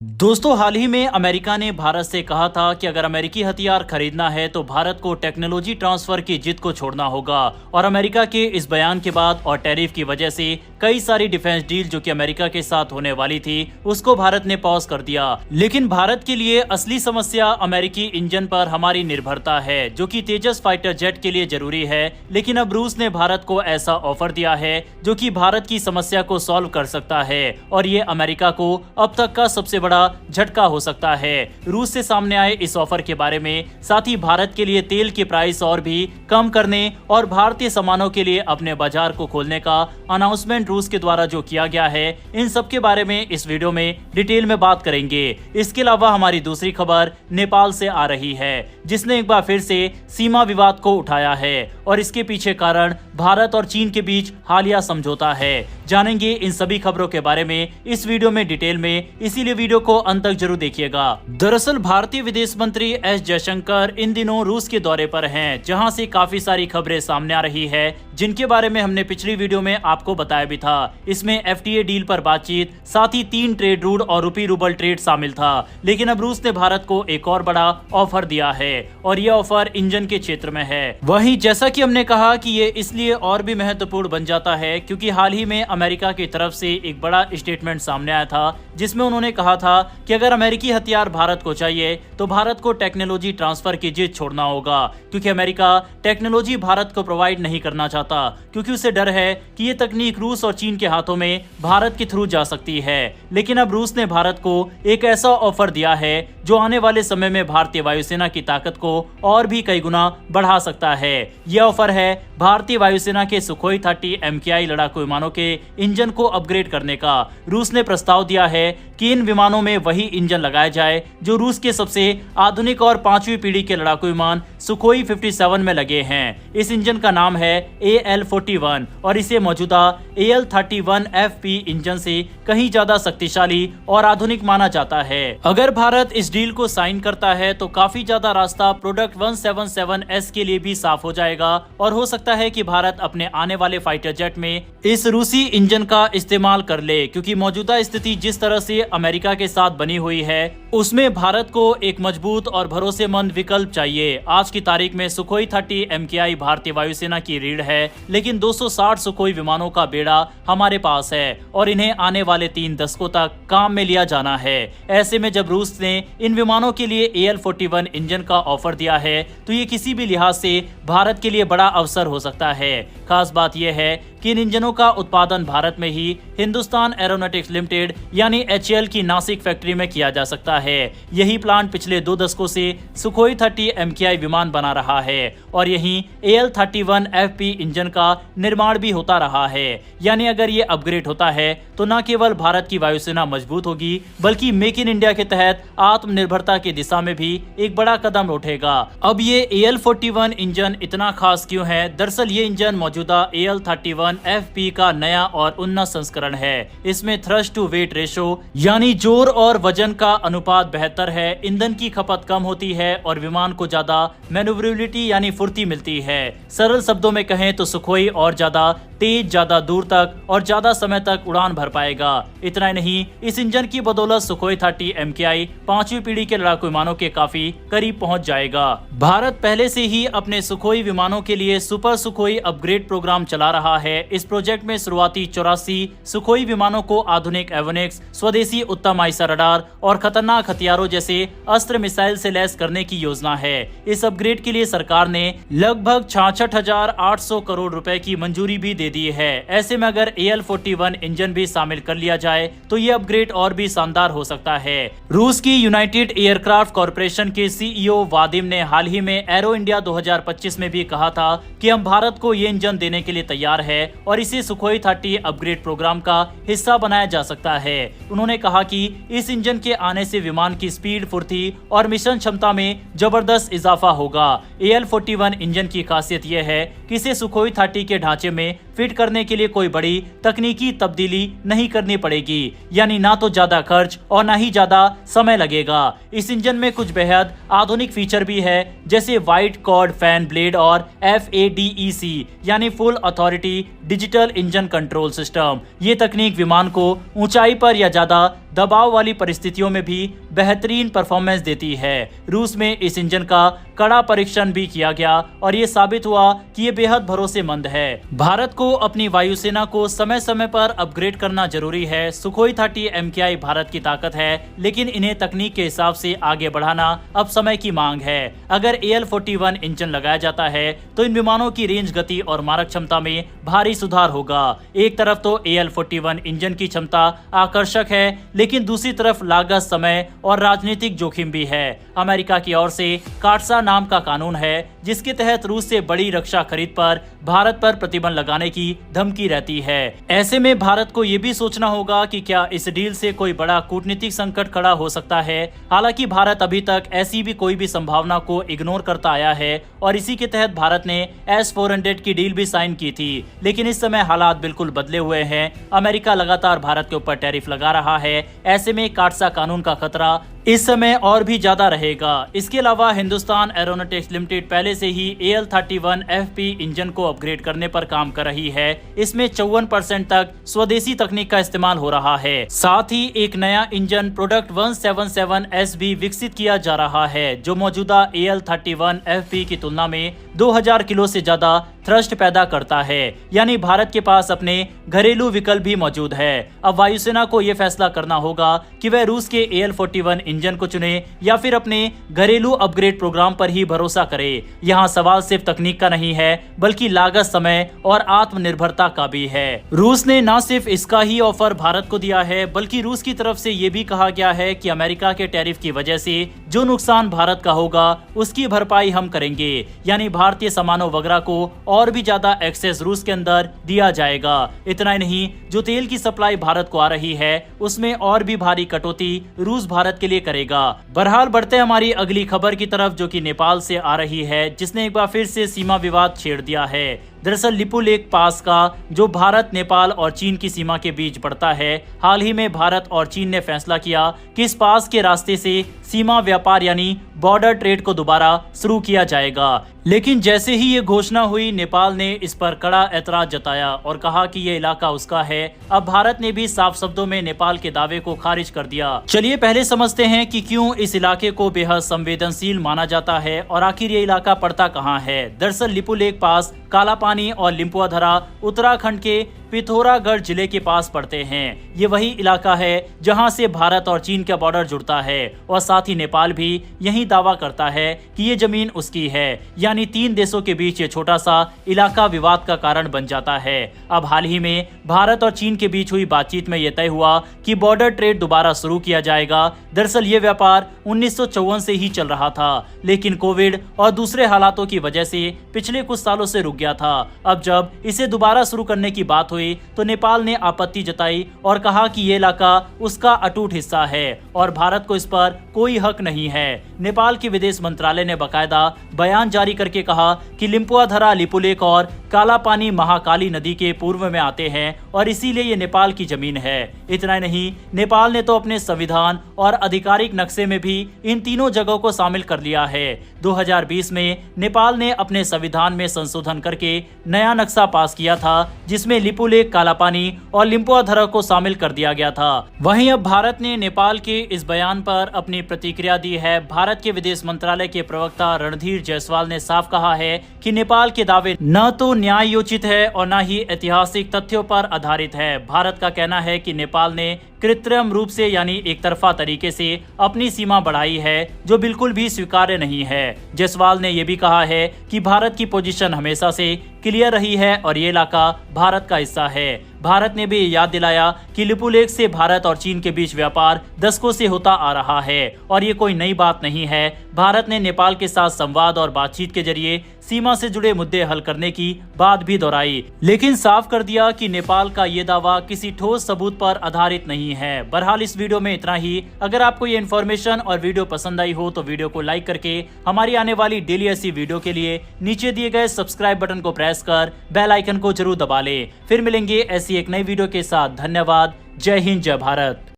दोस्तों, हाल ही में अमेरिका ने भारत से कहा था कि अगर अमेरिकी हथियार खरीदना है तो भारत को टेक्नोलॉजी ट्रांसफर की जिद को छोड़ना होगा। और अमेरिका के इस बयान के बाद और टैरिफ की वजह से कई सारी डिफेंस डील जो कि अमेरिका के साथ होने वाली थी उसको भारत ने पॉज कर दिया। लेकिन भारत के लिए असली समस्या अमेरिकी इंजन पर हमारी निर्भरता है, जो कि तेजस फाइटर जेट के लिए जरूरी है। लेकिन अब रूस ने भारत को ऐसा ऑफर दिया है जो कि भारत की समस्या को सॉल्व कर सकता है, और ये अमेरिका को अब तक का सबसे बड़ा झटका हो सकता है। रूस से सामने आए इस ऑफर के बारे में, साथ ही भारत के लिए तेल के प्राइस और भी कम करने और भारतीय सामानों के लिए अपने बाजार को खोलने का अनाउंसमेंट रूस के द्वारा जो किया गया है, इन सब के बारे में इस वीडियो में डिटेल में बात करेंगे। इसके अलावा हमारी दूसरी खबर नेपाल से आ रही है, जिसने एक बार फिर से सीमा विवाद को उठाया है और इसके पीछे कारण भारत और चीन के बीच हालिया समझौता है। जानेंगे इन सभी खबरों के बारे में इस वीडियो में डिटेल में, इसीलिए वीडियो को अंत तक जरूर देखिएगा। दरअसल भारतीय विदेश मंत्री एस जयशंकर इन दिनों रूस के दौरे पर हैं, जहां से काफी सारी खबरें सामने आ रही है, जिनके बारे में हमने पिछली वीडियो में आपको बताया भी था। इसमें एफटीए डील पर बातचीत, साथ ही 3 ट्रेड रूट और रूपी रूबल ट्रेड शामिल था। लेकिन अब रूस ने भारत को एक और बड़ा ऑफर दिया है, और यह ऑफर इंजन के क्षेत्र में है। वहीं जैसा कि हमने कहा कि ये इसलिए और भी महत्वपूर्ण बन जाता है क्योंकि हाल ही में अमेरिका की तरफ से एक बड़ा स्टेटमेंट सामने आया था, जिसमें उन्होंने कहा था कि अगर अमेरिकी हथियार भारत को चाहिए तो भारत को टेक्नोलॉजी ट्रांसफर की जिद छोड़ना होगा, क्योंकि अमेरिका टेक्नोलॉजी भारत को प्रोवाइड नहीं करना चाहता, क्योंकि उसे डर है कि ये तकनीक रूस और चीन के हाथों में भारत के थ्रू जा सकती है। लेकिन अब रूस ने भारत को एक ऐसा ऑफर दिया है जो आने वाले समय में भारतीय वायुसेना की ताकत को और भी कई गुना बढ़ा सकता है। यह ऑफर है भारतीय वायुसेना के सुखोई 30 MKI लड़ाकू विमानों के इंजन को अपग्रेड करने का। रूस ने प्रस्ताव दिया है कि इन विमानों में वही इंजन लगाया जाए जो रूस के सबसे आधुनिक और 5वीं पीढ़ी के लड़ाकू विमान सुखोई 57 में लगे हैं। इस इंजन का नाम है AL-41 और इसे मौजूदा AL-31FP इंजन से कहीं ज्यादा शक्तिशाली और आधुनिक माना जाता है। अगर भारत इस डील को साइन करता है तो काफी ज्यादा रास्ता प्रोडक्ट 177S के लिए भी साफ हो जाएगा, और हो सकता है कि भारत अपने आने वाले फाइटर जेट में इस रूसी इंजन का इस्तेमाल कर ले, क्योंकि मौजूदा स्थिति जिस तरह से अमेरिका के साथ बनी हुई है उसमें भारत को एक मजबूत और भरोसेमंद विकल्प चाहिए। आज की तारीख में सुखोई 30 MKI भारतीय वायुसेना की रीढ़ है, लेकिन 260 सुखोई विमानों का बेड़ा हमारे पास है और इन्हें आने वाले 3 दशकों तक काम में लिया जाना है। ऐसे में जब रूस ने इन विमानों के लिए AL-41 इंजन का ऑफर दिया है तो ये किसी भी लिहाज से भारत के लिए बड़ा अवसर हो सकता है। खास बात यह है कि इन इंजनों का उत्पादन भारत में ही हिंदुस्तान एरोनॉटिक्स लिमिटेड यानी HAL की नासिक फैक्ट्री में किया जा सकता है। यही प्लांट पिछले 2 दशकों से सुखोई 30 MKI विमान बना रहा है और यहीं AL-31FP इंजन का निर्माण भी होता रहा है। यानी अगर ये अपग्रेड होता है तो न केवल भारत की वायुसेना मजबूत होगी, बल्कि मेक इन इंडिया के तहत आत्मनिर्भरता की दिशा में भी एक बड़ा कदम उठेगा। अब ये AL-41 इंजन इतना खास क्यों है? दरअसल ये इंजन मौजूदा AL-31FP का नया और उन्नत संस्करण है। इसमें थ्रस्ट टू वेट रेशो यानी जोर और वजन का अनुपात बेहतर है, ईंधन की खपत कम होती है और विमान को ज्यादा मैन्यूवरेबिलिटी यानी फुर्ती मिलती है। सरल शब्दों में कहें तो सुखोई और ज्यादा तेज, ज्यादा दूर तक और ज्यादा समय तक उड़ान भर पाएगा। इतना ही नहीं, इस इंजन की बदौलत सुखोई 30 MKI 5वीं पीढ़ी के लड़ाकू विमानों के काफी करीब पहुंच जाएगा। भारत पहले से ही अपने सुखोई विमानों के लिए सुपर सुखोई अपग्रेड प्रोग्राम चला रहा है। इस प्रोजेक्ट में शुरुआती 84 सुखोई विमानों को आधुनिक एवियोनिक्स, स्वदेशी उत्तम आईसा रडार और खतरनाक हथियारों जैसे अस्त्र मिसाइल से लैस करने की योजना है। इस अपग्रेड के लिए सरकार ने लगभग 66,800 करोड़ रुपए की मंजूरी भी दे दी है। ऐसे में अगर AL-41 इंजन भी शामिल कर लिया जाए तो ये अपग्रेड और भी शानदार हो सकता है। रूस की यूनाइटेड एयरक्राफ्ट कॉर्पोरेशन के CEO वादिम ने हाल ही में एरो इंडिया 2025 में भी कहा था कि हम भारत को ये इंजन देने के लिए तैयार है और इसे सुखोई 30 अपग्रेड प्रोग्राम का हिस्सा बनाया जा सकता है। उन्होंने कहा कि इस इंजन के आने से विमान की स्पीड, फुर्ती और मिशन क्षमता में जबरदस्त इजाफा होगा। AL-41 इंजन की खासियत यह है कि इसे सुखोई 30 के ढांचे में फिट करने के लिए कोई बड़ी तकनीकी तब्दीली नहीं करनी पड़ेगी, यानी ना तो ज्यादा खर्च और ना ही ज्यादा समय लगेगा। इस इंजन में कुछ बेहद आधुनिक फीचर भी है, जैसे वाइड कॉर्ड फैन ब्लेड और FADEC यानी full authority digital engine control system. ये तकनीक विमान को ऊंचाई पर या ज्यादा दबाव वाली परिस्थितियों में भी बेहतरीन परफॉर्मेंस देती है। रूस में इस इंजन का कड़ा परीक्षण भी किया गया और ये साबित हुआ कि ये बेहद भरोसेमंद है। भारत को अपनी वायुसेना को समय समय पर अपग्रेड करना जरूरी है। सुखोई 30 MKI भारत की ताकत है, लेकिन इन्हें तकनीक के हिसाब से आगे बढ़ाना अब समय की मांग है। अगर AL-41 इंजन लगाया जाता है तो इन विमानों की रेंज, गति और मारक क्षमता में भारी सुधार होगा। एक तरफ तो AL-41 इंजन की क्षमता आकर्षक है, लेकिन दूसरी तरफ लागत, समय और राजनीतिक जोखिम भी है। अमेरिका की ओर से काटसा नाम का कानून है, जिसके तहत रूस से बड़ी रक्षा खरीद पर भारत पर प्रतिबंध लगाने की धमकी रहती है। ऐसे में भारत को ये भी सोचना होगा कि क्या इस डील से कोई बड़ा कूटनीतिक संकट खड़ा हो सकता है। हालांकि भारत अभी तक ऐसी भी कोई भी संभावना को इग्नोर करता आया है और इसी के तहत भारत ने S-400 की डील भी साइन की थी। लेकिन इस समय हालात बिल्कुल बदले हुए हैं। अमेरिका लगातार भारत के ऊपर टैरिफ लगा रहा है। ऐसे में काटसा कानून का खतरा इस समय और भी ज्यादा रहेगा। इसके अलावा हिंदुस्तान एरोनॉटिक्स लिमिटेड पहले से ही AL-31 FP इंजन को अपग्रेड करने पर काम कर रही है। इसमें 54% तक स्वदेशी तकनीक का इस्तेमाल हो रहा है। साथ ही एक नया इंजन प्रोडक्ट 177S भी विकसित किया जा रहा है, जो मौजूदा AL-31 FP की तुलना में 2000 किलो से ज्यादा थ्रस्ट पैदा करता है। यानी भारत के पास अपने घरेलू विकल्प भी मौजूद है। अब वायुसेना को यह फैसला करना होगा कि वह रूस के AL-41 इंजन को चुने या फिर अपने घरेलू अपग्रेड प्रोग्राम पर ही भरोसा करे। यहाँ सवाल सिर्फ तकनीक का नहीं है, बल्कि लागत, समय और आत्मनिर्भरता का भी है। रूस ने न सिर्फ इसका ही ऑफर भारत को दिया है, बल्कि रूस की तरफ से ये भी कहा गया है कि अमेरिका के टैरिफ की वजह से जो नुकसान भारत का होगा उसकी भरपाई हम करेंगे। यानी भारतीय सामानों वगैरह को और भी ज्यादा एक्सेस रूस के अंदर दिया जाएगा। इतना ही नहीं, जो तेल की सप्लाई भारत को आ रही है उसमें और भी भारी कटौती रूस भारत के लिए करेगा। बहरहाल बढ़ते हमारी अगली खबर की तरफ, जो कि नेपाल से आ रही है, जिसने एक बार फिर से सीमा विवाद छेड़ दिया है। दरअसल लिपुलेख पास का, जो भारत, नेपाल और चीन की सीमा के बीच पड़ता है, हाल ही में भारत और चीन ने फैसला किया कि इस पास के रास्ते से सीमा व्यापार यानी बॉर्डर ट्रेड को दोबारा शुरू किया जाएगा। लेकिन जैसे ही ये घोषणा हुई, नेपाल ने इस पर कड़ा ऐतराज जताया और कहा कि ये इलाका उसका है। अब भारत ने भी साफ शब्दों में नेपाल के दावे को खारिज कर दिया। चलिए पहले समझते हैं कि क्यों इस इलाके को बेहद संवेदनशील माना जाता है और आखिर ये इलाका पड़ता कहाँ है। दरअसल लिपुलेख पास, कालापानी और लिम्पुआधरा उत्तराखंड के पिथौरागढ़ जिले के पास पड़ते हैं। ये वही इलाका है जहां से भारत और चीन का बॉर्डर जुड़ता है और साथ ही नेपाल भी यही दावा करता है कि ये जमीन उसकी है। यानी तीन देशों के बीच ये छोटा सा इलाका विवाद का कारण बन जाता है। अब हाल ही में भारत और चीन के बीच हुई बातचीत में यह तय हुआ कि बॉर्डर ट्रेड दोबारा शुरू किया जाएगा। दरअसल ये व्यापार 1954 से ही चल रहा था, लेकिन कोविड और दूसरे हालातों की वजह से पिछले कुछ सालों से रुक गया था। अब जब इसे दोबारा शुरू करने की बात हुई तो नेपाल ने आपत्ति जताई और कहा कि ये इलाका उसका अटूट हिस्सा है और भारत को इस पर कोई हक नहीं है। नेपाल के विदेश मंत्रालय ने बकायदा बयान जारी करके कहा कि लिम्पुआधरा, लिपुलेख और कालापानी महाकाली नदी के पूर्व में आते हैं और इसीलिए ये नेपाल की जमीन है। इतना ही नहीं, नेपाल ने तो अपने संविधान और आधिकारिक नक्शे में भी इन तीनों जगहों को शामिल कर लिया है। 2020 में नेपाल ने अपने संविधान में संशोधन करके नया नक्शा पास किया था, जिसमें लिपुलेख, कालापानी और लिम्पुआधरा को शामिल कर दिया गया था। वहीं अब भारत ने नेपाल के इस बयान पर अपनी प्रतिक्रिया दी है। भारत के विदेश मंत्रालय के प्रवक्ता रणधीर जायसवाल ने साफ कहा है कि नेपाल के दावे न तो न्यायोचित है और न ही ऐतिहासिक तथ्यों पर आधारित है। भारत का कहना है कि नेपाल ने कृत्रिम रूप से यानी एक तरफा तरीके से अपनी सीमा बढ़ाई है, जो बिल्कुल भी स्वीकार्य नहीं है। जायसवाल ने यह भी कहा है कि भारत की पोजीशन हमेशा से क्लियर रही है और ये इलाका भारत का हिस्सा है। भारत ने भी याद दिलाया कि लिपुलेख से भारत और चीन के बीच व्यापार दशकों से होता आ रहा है और ये कोई नई बात नहीं है। भारत ने नेपाल के साथ संवाद और बातचीत के जरिए सीमा से जुड़े मुद्दे हल करने की बात भी दोहराई, लेकिन साफ कर दिया कि नेपाल का ये दावा किसी ठोस सबूत पर आधारित नहीं है। बहरहाल इस वीडियो में इतना ही। अगर आपको ये इन्फॉर्मेशन और वीडियो पसंद आई हो तो वीडियो को लाइक करके हमारी आने वाली डेली ऐसी वीडियो के लिए नीचे दिए गए सब्सक्राइब बटन को प्रेस कर बेल आइकन को जरूर दबा ले। फिर मिलेंगे ऐसी एक नई वीडियो के साथ। धन्यवाद। जय हिंद, जय भारत।